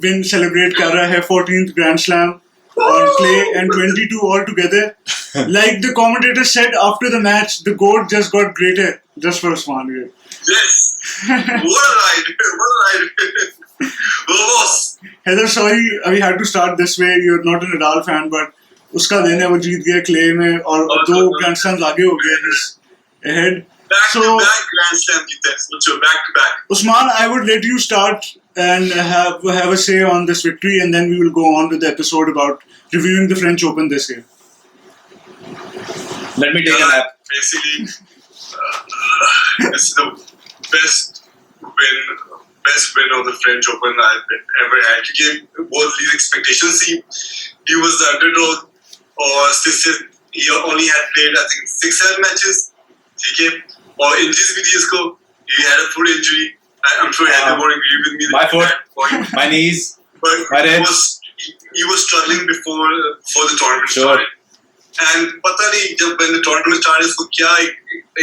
Win celebrate कर रहा है 14th Grand Slam on clay and 22 altogether. Like the commentator said after the match, the GOAT just got greater just for Usman. Yes. What a ride. What a ride. Boss. Heather, sorry, we had to start this way. You're not a Nadal fan, but उसका दिन है वो जीत गया clay में और दो Grand Slams आगे हो गए. He's ahead. Back to back Grand Slam जीते. So back to back. Usman, I would let you start and have a say on this victory, and then we will go on with the episode about reviewing the French Open this year. Let me take a nap. Basically, it's the best win of the French Open I've ever had. To give both these expectations, he was the underdog, or he only had played I think 6-7 matches. Okay, or injuries with Isco, he had a foot injury. I'm sure Heather won't agree with me. My foot, that point. my knees, but my ribs. he was struggling before the tournament Sure. started. And पता नहीं जब when the tournament started इसको क्या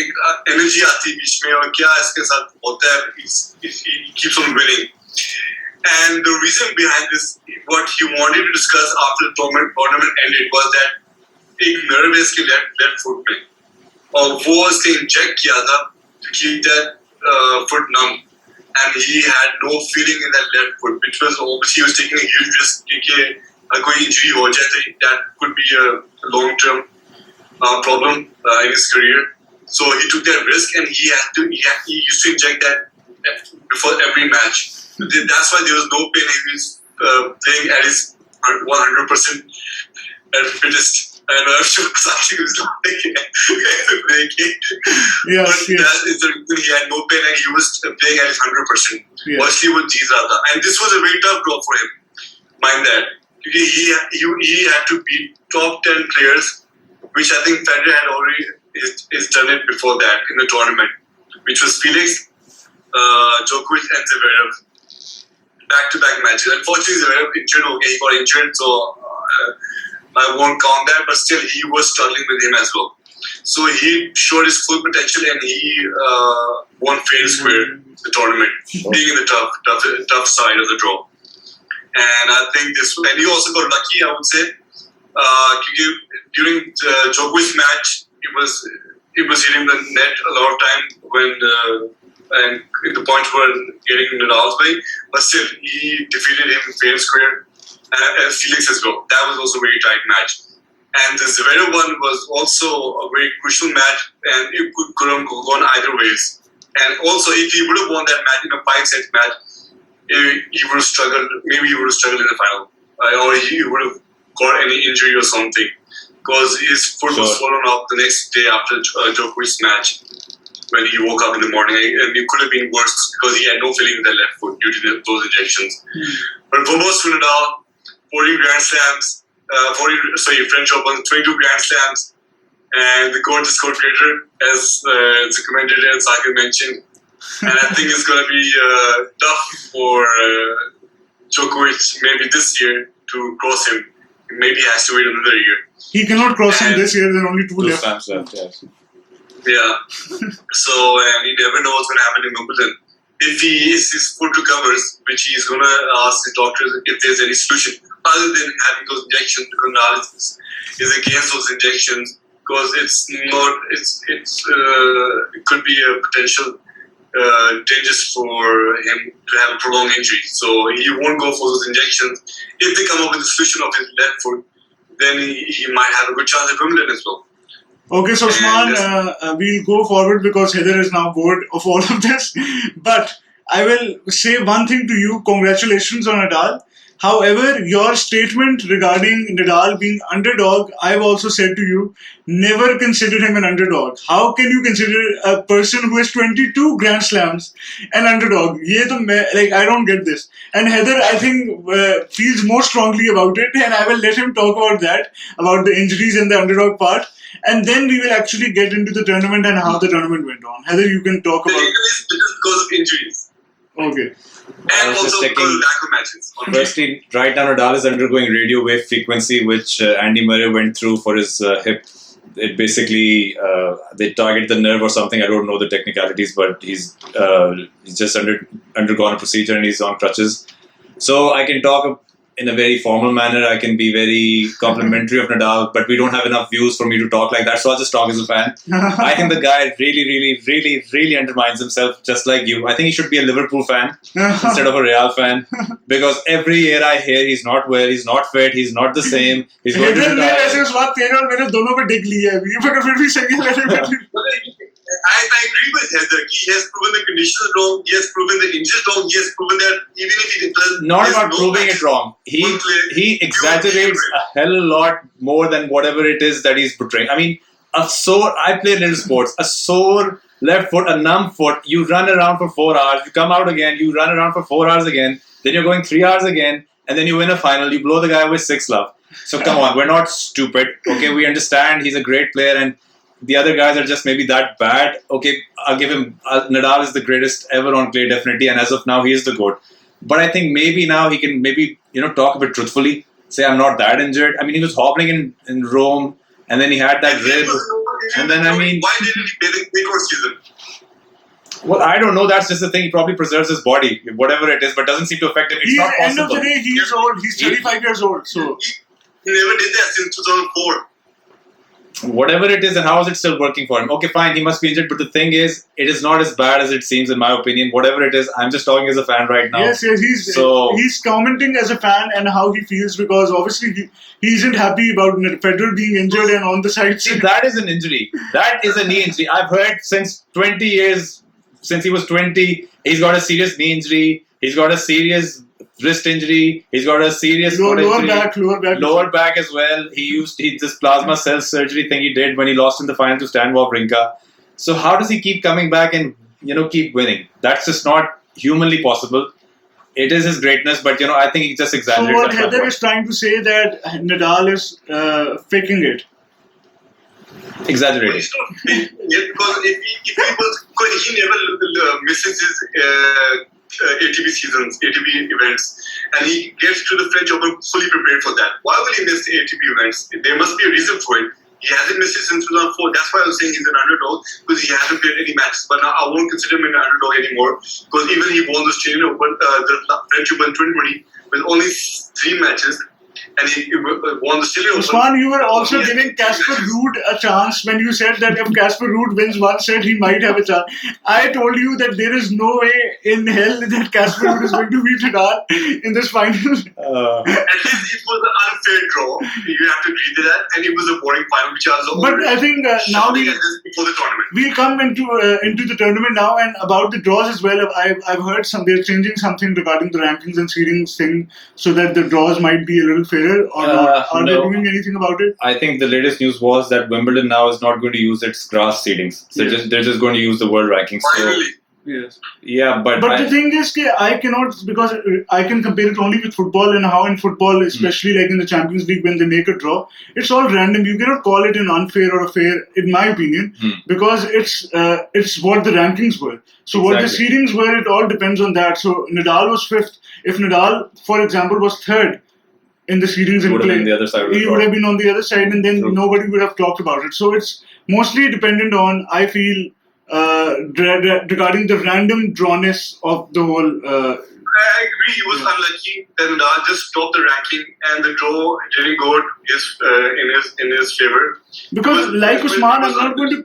एक energy आती है बीच में और क्या इसके साथ होता है. He keeps on winning. And the reason behind this, what he wanted to discuss after the tournament ended, was that एक nerve है इसके left foot में और वो इसके inject किया था to keep that foot numb. And he had no feeling in that left foot, which was obviously he was taking a huge risk because अगर कोई injury हो जाए तो that could be a long-term problem in his career. So he took that risk, and he used to inject that before every match. That's why there was no pain. He was playing at his 100% at fittest. And I'm sure something was not playing. Yes, but that is the reason he had no pain and he was playing at his 100%. Yes. Mostly with Jeet Radha. And this was a very tough draw for him. Mind that. Because he had to beat top 10 players, which I think Federer had already done it before that in the tournament, which was Felix, Djokovic and Zverev. Back-to-back matches. Unfortunately, Zverev injured. Okay, he got injured, so I won't count that, but still he was struggling with him as well. So he showed his full potential and he won fair and square the tournament, being in the tough side of the draw. And I think and he also got lucky, I would say, during the Djokovic match, it was hitting the net a lot of time and the points were getting Nadal's way, but still he defeated him fair and square. And Felix as well. That was also a very tight match. And the Zverev one was also a very crucial match, and it could have gone either ways. And also, if he would have won that match in a 5-set match, he would have struggled. Maybe he would have struggled in the final, or he would have got any injury or something, because his foot was swollen up the next day after Djokovic's match when he woke up in the morning, and it could have been worse because he had no feeling in the left foot due to those injections. But for most Nadal, 40 Grand Slams, French Open, 22 Grand Slams, and the GOAT just got greater, as the commentator and Sagar mentioned. And I think it's going to be tough for Djokovic maybe this year to cross him. Maybe he has to wait another year. He cannot cross him this year. There are only two left. Yes. Yeah. So you never know what's going to happen in Wimbledon. If his foot recovers, which he's going to ask the doctors if there's any solution other than having those injections, because Nadal is against those injections, because it could be a potential dangerous for him to have a prolonged injury. So he won't go for those injections. If they come up with a solution of his left foot, then he might have a good chance at Wimbledon as well. Okay, so Usman, we'll go forward because Heather is now bored of all of this. But I will say one thing to you. Congratulations on Nadal. However, your statement regarding Nadal being underdog, I've also said to you, never consider him an underdog. How can you consider a person who has 22 Grand Slams an underdog? I don't get this. And Heather, I think, feels more strongly about it, and I will let him talk about that, about the injuries and the underdog part. And then we will actually get into the tournament and how the tournament went on. Heather, you can talk about it. Because of injuries. Okay. And also because of lack of matches. Firstly, right now Nadal is undergoing radio wave frequency, which Andy Murray went through for his hip it basically they target the nerve or something. I don't know the technicalities, but he's just undergone a procedure and he's on crutches. So I can talk in a very formal manner. I can be very complimentary of Nadal, but we don't have enough views for me to talk like that. So I'll just talk as a fan. I think the guy really undermines himself, just like you. I think he should be a Liverpool fan instead of a Real fan, because every year I hear he's not well, he's not fit, he's not the same. He's going to Haider ने retire. ऐसे उस बात तेरे और मेरे दोनों पे डिग ली है अभी, मगर फिर भी सही है. I agree with Heather. He has proven the conditions wrong. He has proven the injuries wrong. He has proven that even if he does, Not there's about no proving match. it wrong. One player, He exaggerates a hell of a lot more than whatever it is that he's portraying. I mean, I play little sports. A sore left foot, a numb foot. You run around for 4 hours. You come out again. You run around for 4 hours again. Then you're going 3 hours again, and then you win a final. You blow the guy with 6-love. So come on, we're not stupid. Okay, we understand he's a great player, and the other guys are just maybe that bad. Okay, I'll give him. Nadal is the greatest ever on clay, definitely, and as of now, he is the GOAT. But I think maybe now he can talk a bit truthfully. Say I'm not that injured. I mean, he was hobbling in Rome, and then he had that rib. And then, I mean, why didn't he play the clay court season? Well, I don't know. That's just the thing. He probably preserves his body, whatever it is, but doesn't seem to affect him. It's not End of possible. the day, he is old. He's 35 years old. So He never did that since 2004. Whatever it is, and how is it still working for him? Okay, fine, he must be injured, but the thing is, it is not as bad as it seems, in my opinion. Whatever it is, I'm just talking as a fan right now. yes, he's commenting as a fan and how he feels, because obviously he isn't happy about Federer being injured and on the side. See, that is an injury. That is a knee injury. I've heard since 20 years, since he was 20, he's got a serious knee injury. He's got a serious wrist injury. He's got a serious foot injury. Lower back as well. He this plasma cell surgery thing he did when he lost in the final to Stan Wawrinka. So how does he keep coming back and keep winning? That's just not humanly possible. It is his greatness, but I think he just exaggerates. So what Heather is trying to say that Nadal is faking it. Exaggerating. He's not fit yet, because because he never misses his ATP seasons, ATP events, and he gets to the French Open fully prepared for that. Why will he miss the ATP events? There must be a reason for it. He hasn't missed it since 2004. That's why I was saying he's an underdog, because he hasn't played any matches. But now I won't consider him an underdog anymore, because even he won the Australian Open, the French Open 2020 with only 3 matches. And he won the Australian Open. Usman, you were also giving Casper Ruud a chance when you said that if Casper Ruud wins one set, he might have a chance. I told you that there is no way in hell that Casper Ruud is going to beat Nadal in this final. At least it was an unfair draw. You have to agree to that. And it was a boring final, which I was But I think now before the tournament. We'll come into the tournament now, and about the draws as well. I've heard they're changing something regarding the rankings and seedings thing, so that the draws might be a little fairer, or not. Are they doing anything about it? I think the latest news was that Wimbledon now is not going to use its grass seedings. So they're just going to use the world rankings. Finally. Yes. Yeah, but the thing is, I cannot, because I can compare it only with football, and how in football, especially like in the Champions League, when they make a draw, it's all random. You cannot call it an unfair or a fair, in my opinion, because it's what the rankings were. So what the seedings were, it all depends on that. So Nadal was 5th. If Nadal, for example, was 3rd in the seedings in play, he would have been on the other side, and then nobody would have talked about it. So it's mostly dependent on, I feel, regarding the random drawness of the whole. I agree. He was unlucky. Then Nadal just stopped the ranking, and the draw didn't go in his favor. Because like Usman, I'm not going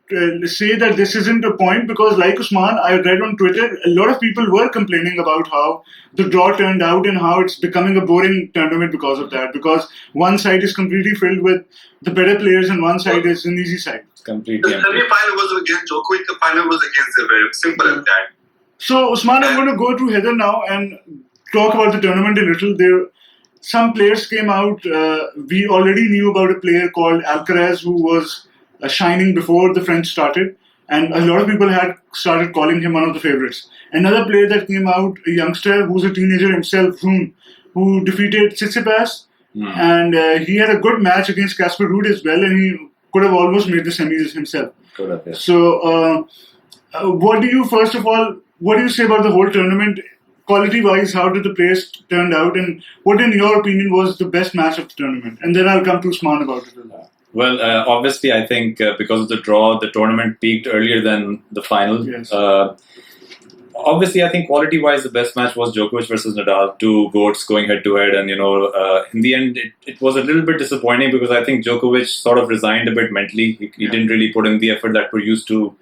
to say that this isn't a point, because like Usman, I read on Twitter, a lot of people were complaining about how the draw turned out and how it's becoming a boring tournament because of that. Because one side is completely filled with the better players and one side is an easy side. Completely. The semi-final was against Djokovic. The final was against Zverev. Simple as that. So Usman, I'm going to go to Heather now and talk about the tournament a little. Some players came out. We already knew about a player called Alcaraz who was shining before the French started, and a lot of people had started calling him one of the favorites. Another player that came out, a youngster who's a teenager himself, Rune, who defeated Tsitsipas, and he had a good match against Casper Ruud as well, and he could have almost made the semis himself. Could have, yeah. So, what do you say about the whole tournament? Quality-wise, how did the players turn out, and what, in your opinion, was the best match of the tournament? And then I'll come to Usman about it. Well, obviously, I think because of the draw, the tournament peaked earlier than the final. Yes. Obviously, I think quality-wise, the best match was Djokovic versus Nadal, two goats going head-to-head, and in the end, it was a little bit disappointing because I think Djokovic sort of resigned a bit mentally. He didn't really put in the effort that we're used to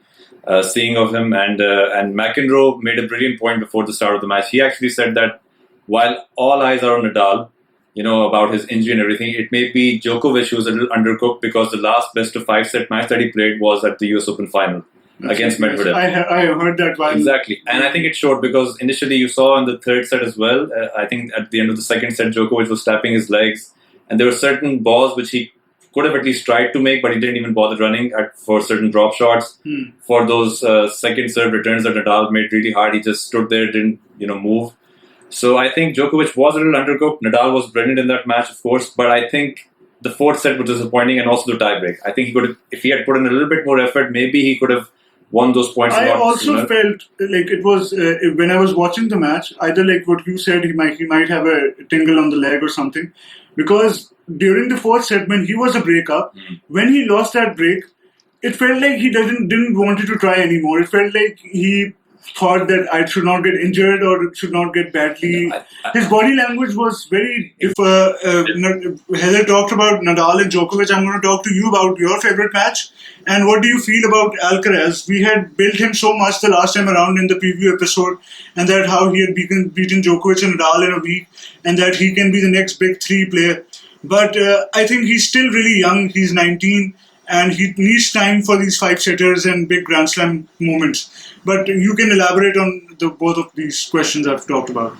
seeing of him, and McEnroe made a brilliant point before the start of the match. He actually said that while all eyes are on Nadal, about his injury and everything, it may be Djokovic who's a little undercooked because the last best of 5-set match that he played was at the US Open final against Medvedev. I heard that while Exactly. And I think it showed because initially you saw in the third set as well, I think at the end of the second set, Djokovic was tapping his legs. And there were certain balls which he could have at least tried to make, but he didn't even bother running for certain drop shots. For those second serve returns that Nadal made really hard, he just stood there, didn't move. So I think Djokovic was a little undercooked. Nadal was brilliant in that match, of course, but I think the fourth set was disappointing and also the tiebreak. I think he could have, if he had put in a little bit more effort, maybe he could have won those points. I also felt like it was when I was watching the match, either like what you said, he might have a tingle on the leg or something, because during the fourth set when he was a breakup, when he lost that break, it felt like he didn't wanted to try anymore. It felt like he thought that I should not get injured or should not get badly. His body language was very. If Heather talked about Nadal and Djokovic, I'm going to talk to you about your favorite match. And what do you feel about Alcaraz? We had built him so much the last time around in the preview episode, and that how he had beaten Djokovic and Nadal in a week, and that he can be the next big three player. But I think he's still really young. He's 19. And he needs time for these 5-setters and big Grand Slam moments. But you can elaborate on both of these questions I've talked about.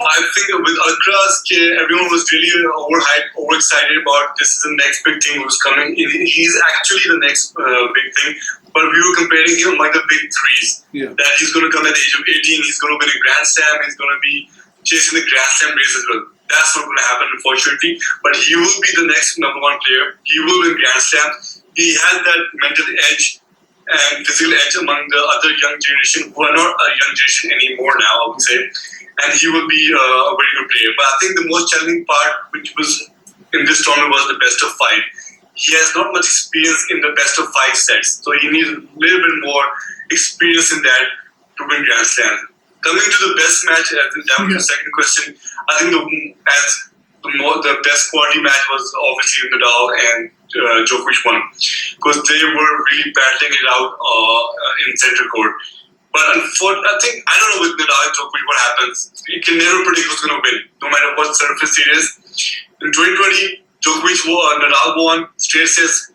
I think with Alcaraz, everyone was really overhyped, overexcited about this is the next big thing who's coming. He's actually the next big thing. But we were comparing him among the big threes. Yeah. That he's going to come at the age of 18, he's going to win a Grand Slam, he's going to be chasing the Grand Slam race as well. That's not going to happen, unfortunately. But he will be the next number one player. He will win Grand Slam. He has that mental edge and physical edge among the other young generation who are not a young generation anymore now, I would say. And he will be a very good player. But I think the most challenging part, which was in this tournament, was the best of 5. He has not much experience in the best of 5 sets. So he needs a little bit more experience in that to win Grand Slam. Coming to the best match, that was the second question. I think the best quality match was obviously Nadal and Djokovic won, because they were really battling it out in center court. But unfortunately, I don't know with Nadal and Djokovic what happens. You can never predict who's going to win, no matter what surface it is. In 2020, Nadal won straight sets.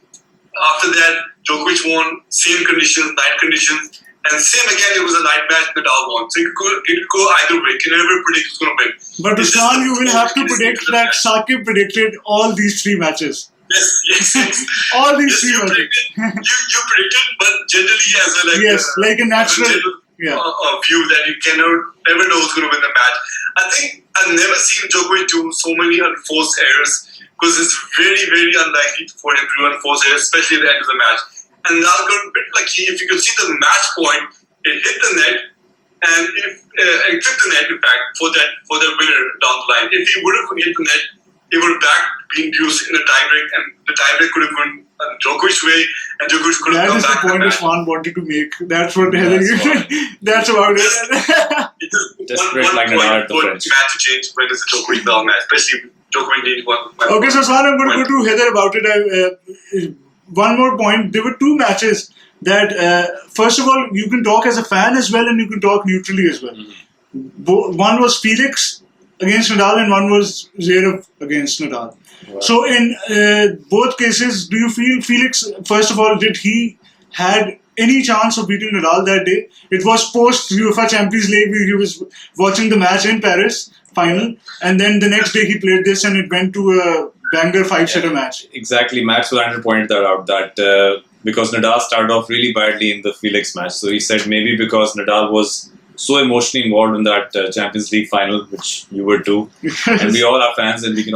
After that, Djokovic won same conditions, night conditions. And same again, it was a night match, Nadal won. So it could go either way. You can never predict who's going to win. But Usman, you will have to predict that Shakib predicted all these 3 matches. Yes. All these 3 matches. You predicted, but generally as like a natural view that you never know who's going to win the match. I think I've never seen Djokovic do so many unforced errors, because it's very, very unlikely for him to do unforced errors, especially at the end of the match. And Nadal got a bit lucky. If you could see the match point, it hit the net and it clipped the net, in fact, for the winner down the line. If he would have hit the net, he would have been deuced in the tiebreak, and the tiebreak could have gone Djokovic's way, and Djokovic could have come back. That is the point Usman wanted to make. That's what that's about it. Just break like Nadal at the French. Match to change when it's a Djokovic-Nadal match, especially Djokovic needs one. Okay, so Usman, I'm going to go to Heather about it. One more point. There were 2 matches that, first of all, you can talk as a fan as well, and you can talk neutrally as well. One was Felix against Nadal, and one was Zverev against Nadal. Wow. So in both cases, do you feel Felix, first of all, did he had any chance of beating Nadal that day? It was post UEFA Champions League where he was watching the match in Paris final, and then the next day he played this, and it went to a banger 5-setter match. Exactly. Max Wallander pointed that out, that because Nadal started off really badly in the Felix match. So he said maybe because Nadal was so emotionally involved in that Champions League final, which you were too, and we all are fans, and we can